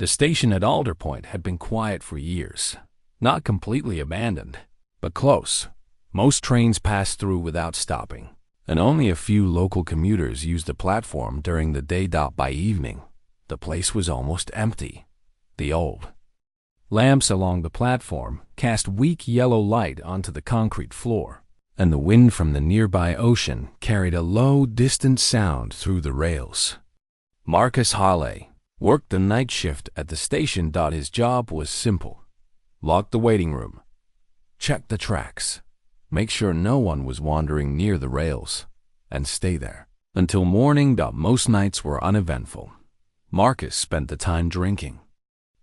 The station at Alder Point had been quiet for years, not completely abandoned, but close. Most trains passed through without stopping, and only a few local commuters used the platform during the day. By evening, the place was almost empty. The old lamps along the platform cast weak yellow light onto the concrete floor, and the wind from the nearby ocean carried a low, distant sound through the rails. Marcus Halley worked the night shift at the station. His job was simple: lock the waiting room, check the tracks, make sure no one was wandering near the rails, and stay there until morning. Most nights were uneventful. Marcus spent the time drinking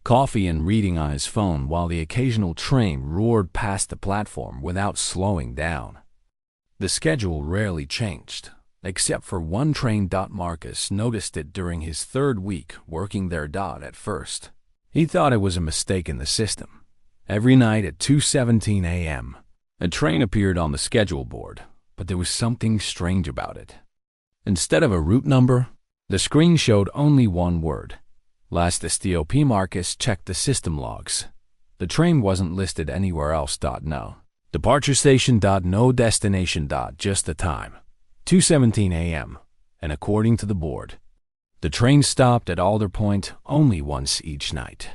coffee and reading on his phone while the occasional train roared past the platform without slowing down. The schedule rarely changed, except for one train. Marcus noticed it during his third week working there. At first, he thought it was a mistake in the system. Every night at 2:17 a.m., a train appeared on the schedule board, but there was something strange about it. Instead of a route number, the screen showed only one word: Last stop. Marcus checked the system logs. The train wasn't listed anywhere else. No departure station. No destination. Just the time, 2:17 a.m., and according to the board, the train stopped at Alder Point only once each night.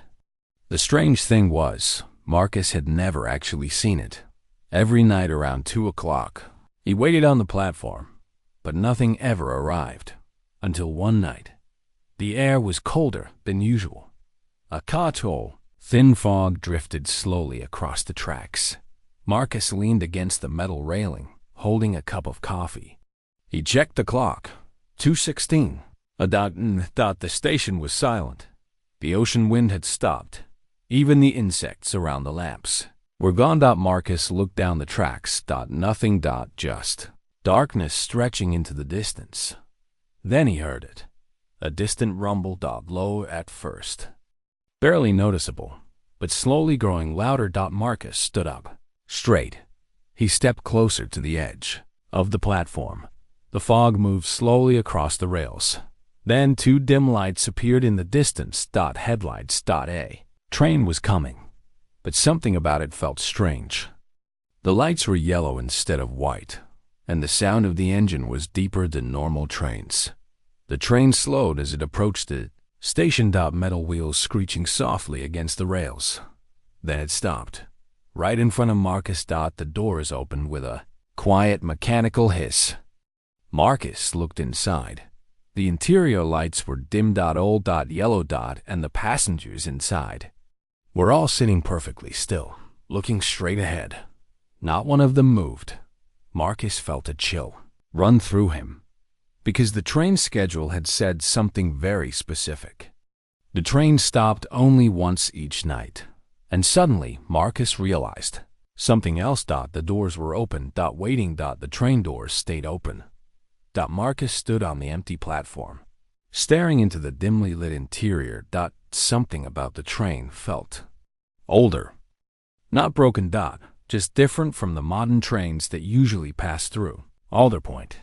The strange thing was, Marcus had never actually seen it. Every night around 2 o'clock, he waited on the platform, but nothing ever arrived. Until one night, the air was colder than usual. A thin fog drifted slowly across the tracks. Marcus leaned against the metal railing, holding a cup of coffee. He checked the clock. 2:16. The station was silent. The ocean wind had stopped. Even the insects around the lamps were gone. Marcus looked down the tracks. Nothing. Just darkness stretching into the distance. Then he heard it. A distant rumble. Low at first, barely noticeable, but slowly growing louder. Marcus stood up, straight. He stepped closer to the edge of the platform. The fog moved slowly across the rails. Then two dim lights appeared in the distance. Headlights. A train was coming, but something about it felt strange. The lights were yellow instead of white, and the sound of the engine was deeper than normal trains. The train slowed as it approached the station. Metal wheels screeching softly against the rails. Then it stopped, right in front of Marcus. The doors opened with a quiet mechanical hiss. Marcus looked inside. The interior lights were dim. Old. Yellow. And the passengers inside were all sitting perfectly still, looking straight ahead. Not one of them moved. Marcus felt a chill run through him, because the train schedule had said something very specific. The train stopped only once each night, and suddenly Marcus realized something else. The doors were open. Waiting. The train doors stayed open. Marcus stood on the empty platform, staring into the dimly lit interior. Something about the train felt older. Not broken. Just different from the modern trains that usually pass through Alder Point.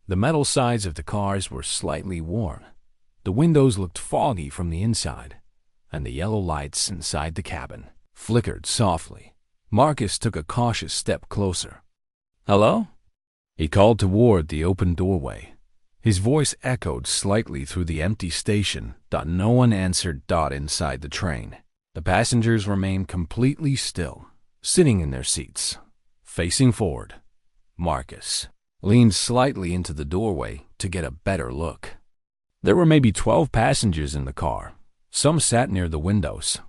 The metal sides of the cars were slightly worn. The windows looked foggy from the inside, and the yellow lights inside the cabin flickered softly. Marcus took a cautious step closer. "Hello?" he called toward the open doorway. His voice echoed slightly through the empty station. No one answered. Inside the train, the passengers remained completely still, sitting in their seats, facing forward. Marcus leaned slightly into the doorway to get a better look. There were maybe 12 passengers in the car. Some sat near the windows,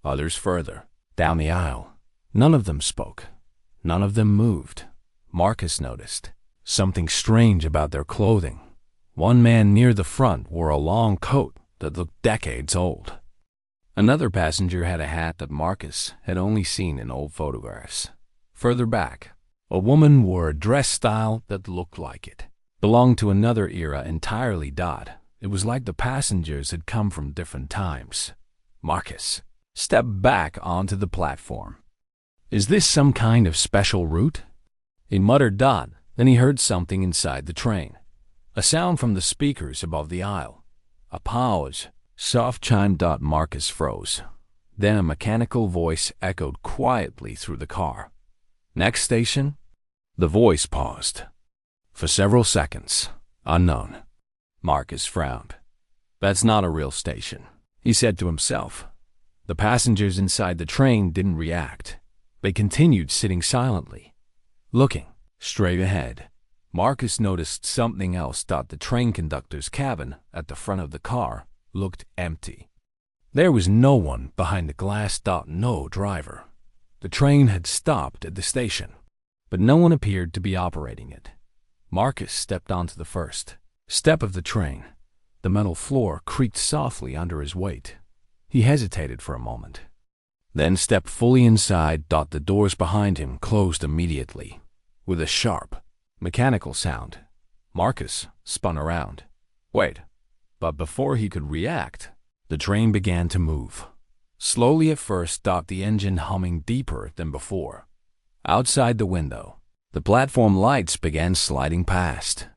others further down the aisle. None of them spoke. None of them moved. Marcus noticed something strange about their clothing. One man near the front wore a long coat that looked decades old. Another passenger had a hat that Marcus had only seen in old photographs. Further back, a woman wore a dress style that looked like it belonged to another era entirely. It was like the passengers had come from different times. Marcus stepped back onto the platform. "Is this some kind of special route?" he muttered. Then he heard something inside the train. A sound from the speakers above the aisle. A pause. Soft chime. Marcus froze. Then a mechanical voice echoed quietly through the car. Next station? The voice paused. For several seconds. Unknown. Marcus frowned. That's not a real station, he said to himself. The passengers inside the train didn't react. They continued sitting silently, looking straight ahead. Marcus noticed something else. The train conductor's cabin at the front of the car looked empty. There was no one behind the glass. No driver. The train had stopped at the station, but no one appeared to be operating it. Marcus stepped onto the first step of the train. The metal floor creaked softly under his weight. He hesitated for a moment, then stepped fully inside. The doors behind him closed immediately. With a sharp, mechanical sound, Marcus spun around. Wait. But before he could react, the train began to move. Slowly at first. The engine humming deeper than before. Outside the window, the platform lights began sliding past.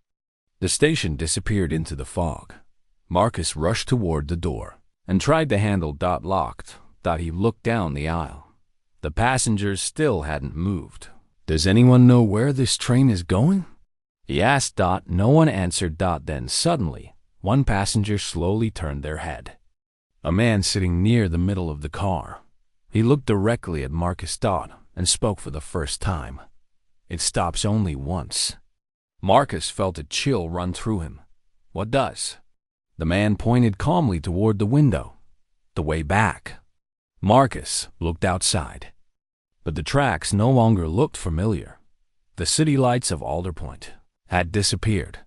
The station disappeared into the fog. Marcus rushed toward the door and tried the handle. Locked. He looked down the aisle. The passengers still hadn't moved. Does anyone know where this train is going? He asked. No one answered. Then suddenly, one passenger slowly turned their head. A man sitting near the middle of the car. He looked directly at Marcus. And spoke for the first time. It stops only once. Marcus felt a chill run through him. What does? The man pointed calmly toward the window. The way back. Marcus looked outside. But the tracks no longer looked familiar. The city lights of Alder Point had disappeared.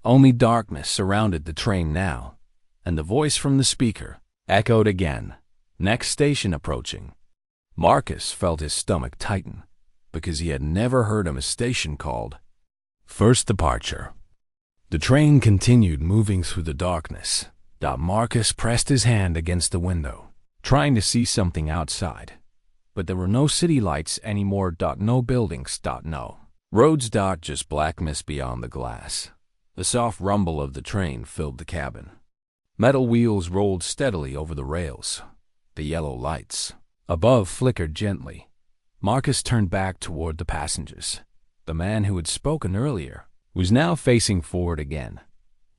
Only darkness surrounded the train now, and the voice from the speaker echoed again. Next station approaching. Marcus felt his stomach tighten, because he had never heard of a station called First Departure. The train continued moving through the darkness. Marcus pressed his hand against the window, trying to see something outside. But there were no city lights anymore. No buildings. No roads. Just black mist beyond the glass. The soft rumble of the train filled the cabin. Metal wheels rolled steadily over the rails. The yellow lights above flickered gently. Marcus turned back toward the passengers. The man who had spoken earlier was now facing forward again.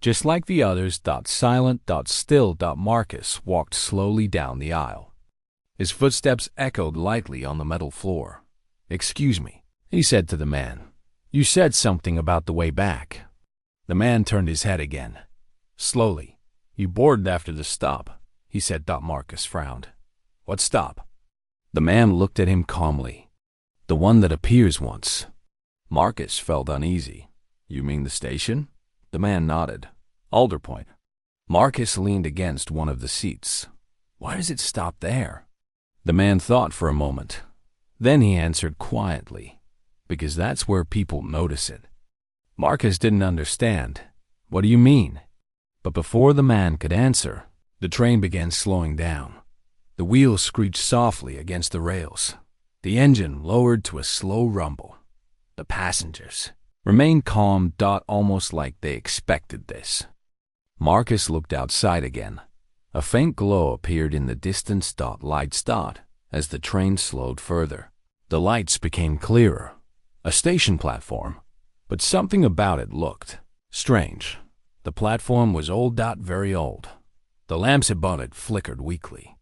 Just like the others. Silent. Still. Marcus walked slowly down the aisle. His footsteps echoed lightly on the metal floor. Excuse me, he said to the man. You said something about the way back. The man turned his head again. Slowly. You boarded after the stop, he said. Marcus frowned. What stop? The man looked at him calmly. The one that appears once. Marcus felt uneasy. You mean the station? The man nodded. Alder Point. Marcus leaned against one of the seats. Why does it stop there? The man thought for a moment. Then he answered quietly. Because that's where people notice it. Marcus didn't understand. What do you mean? But before the man could answer, the train began slowing down. The wheels screeched softly against the rails. The engine lowered to a slow rumble. The passengers remained calm. Almost like they expected this. Marcus looked outside again. A faint glow appeared in the distance. Lights. As the train slowed further. The lights became clearer. A station platform. But something about it looked strange. The platform was old. Very old. The lamps above it flickered weakly.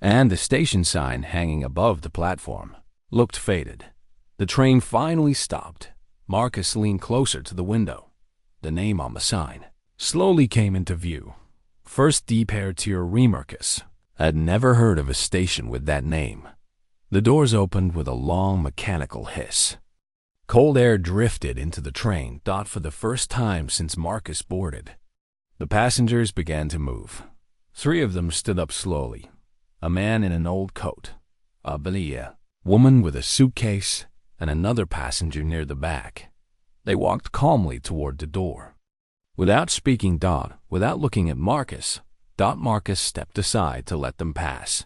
And the station sign hanging above the platform looked faded. The train finally stopped. Marcus leaned closer to the window. The name on the sign slowly came into view. First Departure Remarcus. Had never heard of a station with that name. The doors opened with a long mechanical hiss. Cold air drifted into the train. For the first time since Marcus boarded. The passengers began to move. 3 of them stood up slowly. A man in an old coat, a belia, woman with a suitcase, and another passenger near the back. They walked calmly toward the door. Without speaking. Without looking at Marcus. Marcus stepped aside to let them pass.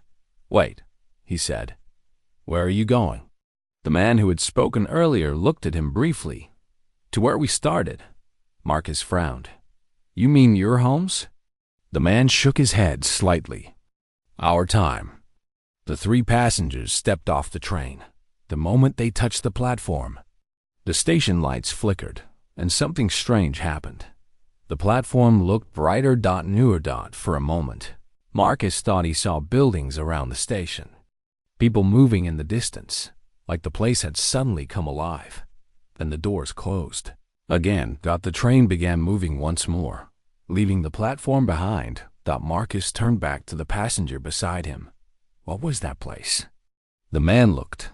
Wait, he said. Where are you going? The man who had spoken earlier looked at him briefly. To where we started. Marcus frowned. You mean your homes? The man shook his head slightly. Our time. The three passengers stepped off the train. The moment they touched the platform, the station lights flickered, and something strange happened. The platform looked brighter, newer. For a moment, Marcus thought he saw buildings around the station, people moving in the distance, like the place had suddenly come alive. Then the doors closed. Again, the train began moving once more, leaving the platform behind. Marcus turned back to the passenger beside him. What was that place? The man looked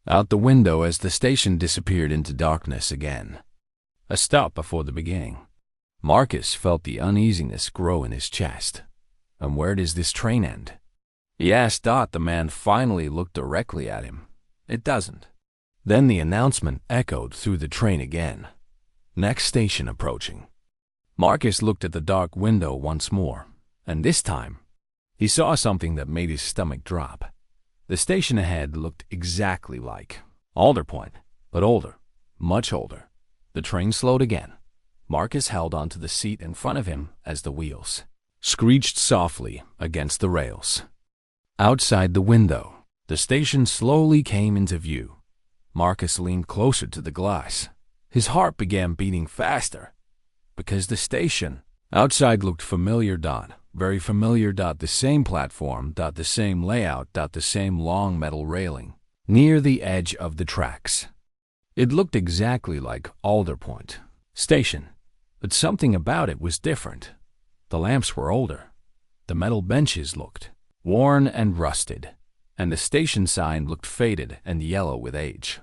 out the window as the station disappeared into darkness again. A stop before the beginning. Marcus felt the uneasiness grow in his chest. And where does this train end? He asked. The man finally looked directly at him. It doesn't. Then the announcement echoed through the train again. Next station approaching. Marcus looked at the dark window once more, and this time, he saw something that made his stomach drop. The station ahead looked exactly like Alder Point, but older, much older. The train slowed again. Marcus held onto the seat in front of him as the wheels screeched softly against the rails. Outside the window, the station slowly came into view. Marcus leaned closer to the glass. His heart began beating faster, because the station outside looked familiar. Very familiar. The same platform. The same layout. The same long metal railing near the edge of the tracks. It looked exactly like Alder Point Station, but something about it was different. The lamps were older. The metal benches looked worn and rusted, and the station sign looked faded and yellow with age.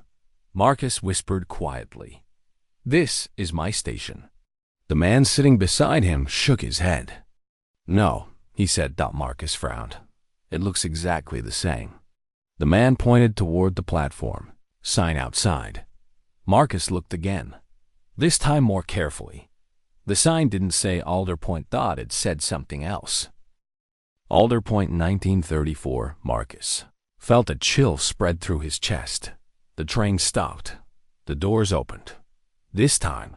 Marcus whispered quietly, "This is my station." The man sitting beside him shook his head. "No," he said. Marcus frowned. "It looks exactly the same." The man pointed toward the platform sign outside. Marcus looked again, this time more carefully. The sign didn't say Alder Point. It said something else. Alder Point 1934. Marcus felt a chill spread through his chest. The train stopped. The doors opened. This time,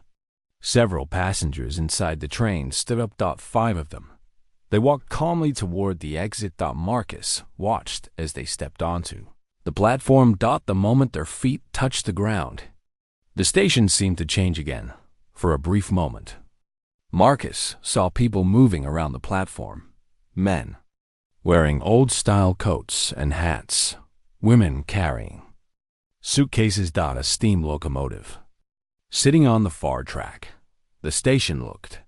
several passengers inside the train stood up. 5 of them. They walked calmly toward the exit. Marcus watched as they stepped onto the platform. The moment their feet touched the ground, the station seemed to change again. For a brief moment, Marcus saw people moving around the platform. Men wearing old-style coats and hats. Women carrying suitcases. A steam locomotive sitting on the far track. The station looked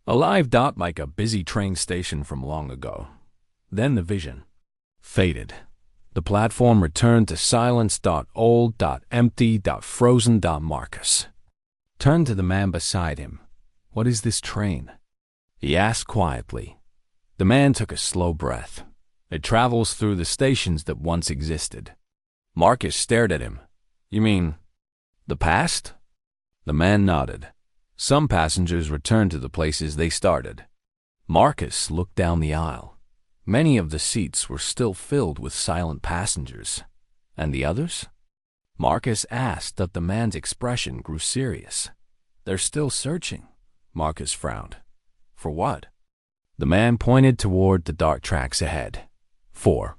alive. Like a busy train station from long ago. Then the vision faded. The platform returned to silence. Old. Empty. Frozen. Marcus turned to the man beside him. "What is this train?" he asked quietly. The man took a slow breath. "It travels through the stations that once existed." Marcus stared at him. "You mean the past?" The man nodded. "Some passengers returned to the places they started." Marcus looked down the aisle. Many of the seats were still filled with silent passengers. "And the others?" Marcus asked. The man's expression grew serious. "They're still searching." Marcus frowned. "For what?" The man pointed toward the dark tracks ahead. "For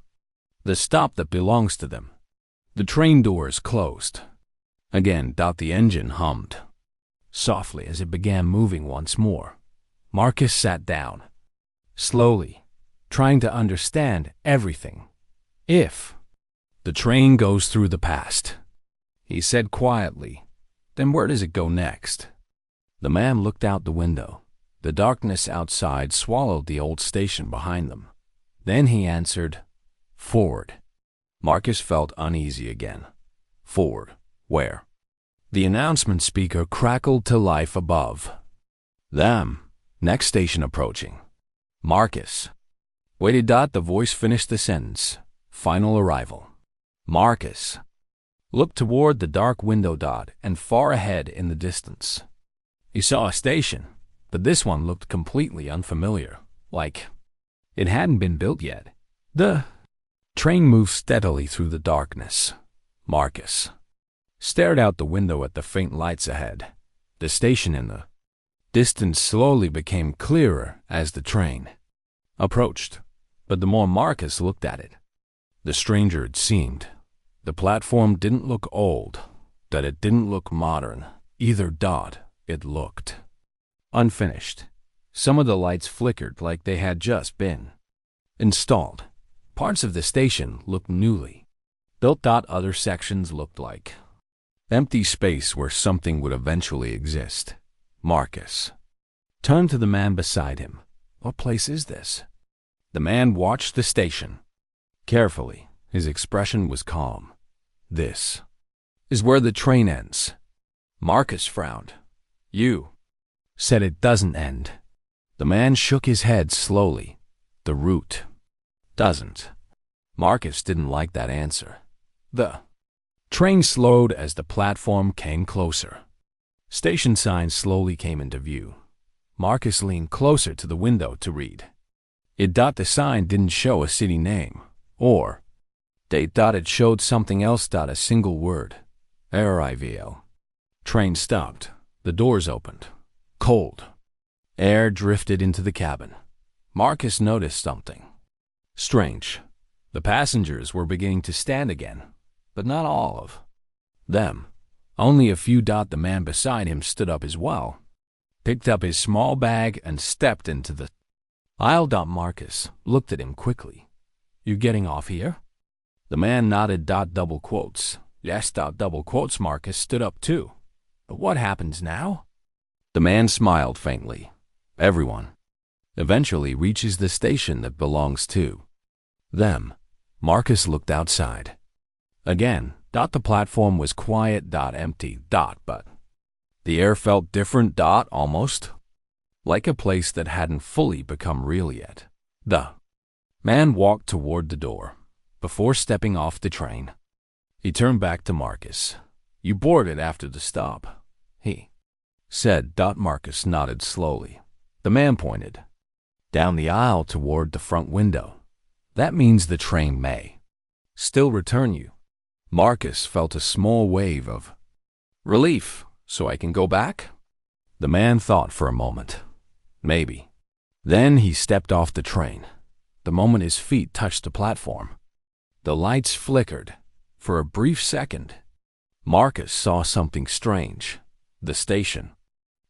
the stop that belongs to them." The train doors closed. Again, the engine hummed softly as it began moving once more. Marcus sat down, slowly, trying to understand everything. "If the train goes through the past," he said quietly, "then where does it go next?" The man looked out the window. The darkness outside swallowed the old station behind them. Then he answered, "Forward." Marcus felt uneasy again. "Forward? Where?" The announcement speaker crackled to life above. "Them. Next station approaching." Marcus waited. The voice finished the sentence. "Final arrival." Marcus looked toward the dark window. And far ahead in the distance, he saw a station, but this one looked completely unfamiliar, like it hadn't been built yet. The train moved steadily through the darkness. Marcus stared out the window at the faint lights ahead. The station in the Distance slowly became clearer as the train approached, but the more Marcus looked at it, the stranger it seemed. The platform didn't look old, that it didn't look modern, either. It looked unfinished. Some of the lights flickered like they had just been installed. Parts of the station looked newly built. Other sections looked like empty space where something would eventually exist. Marcus turned to the man beside him. What place is this? The man watched the station carefully. His expression was calm. This is where the train ends. Marcus frowned. You said it doesn't end. The man shook his head slowly. The route doesn't. Marcus didn't like that answer. The train slowed as the platform came closer. Station signs slowly came into view. Marcus leaned closer to the window to read. The sign didn't show a city name or date. It showed something else. A single word. Arrival. Train stopped. The doors opened. Cold air drifted into the cabin. Marcus noticed something strange. The passengers were beginning to stand again, but not all of them. Only a few. The man beside him stood up as well, picked up his small bag and stepped into the aisle. Marcus looked at him quickly. You getting off here? The man nodded. Double quotes. Yes. Double quotes. Marcus stood up too. But what happens now? The man smiled faintly. Everyone eventually reaches the station that belongs to them. Marcus looked outside. Again, the platform was quiet. Empty. But the air felt different. Almost like a place that hadn't fully become real yet. The man walked toward the door. Before stepping off the train, he turned back to Marcus. You boarded after the stop, he said. Marcus nodded slowly. The man pointed down the aisle toward the front window. That means the train may still return you. Marcus felt a small wave of relief. So I can go back? The man thought for a moment. Maybe. Then he stepped off the train. The moment his feet touched the platform, the lights flickered. For a brief second, Marcus saw something strange. The station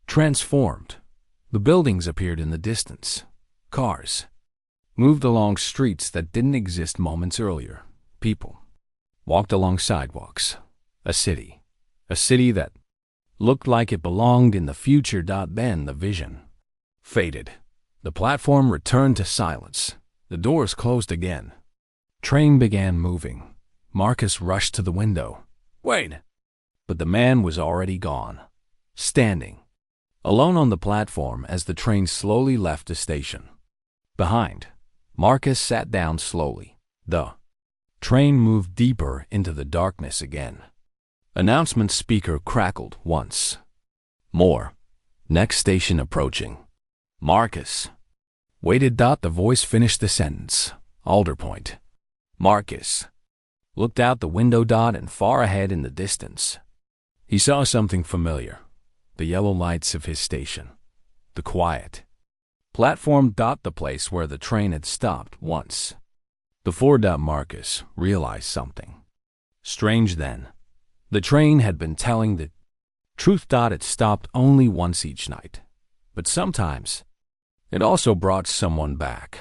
transformed. The buildings appeared in the distance. Cars moved along streets that didn't exist moments earlier. People walked along sidewalks. A city that looked like it belonged in the future. Then the vision faded. The platform returned to silence. The doors closed again. Train began moving. Marcus rushed to the window. Wait! But the man was already gone, standing alone on the platform as the train slowly left the station. Behind, Marcus sat down slowly. The train moved deeper into the darkness again. Announcement speaker crackled once more. Next station approaching. Marcus waited. The voice finished the sentence. Alder Point. Marcus looked out the window. And far ahead in the distance, he saw something familiar. The yellow lights of his station. The quiet platform. The place where the train had stopped once before. Marcus realized something strange then. The train had been telling the truth. It stopped only once each night, but sometimes it also brought someone back.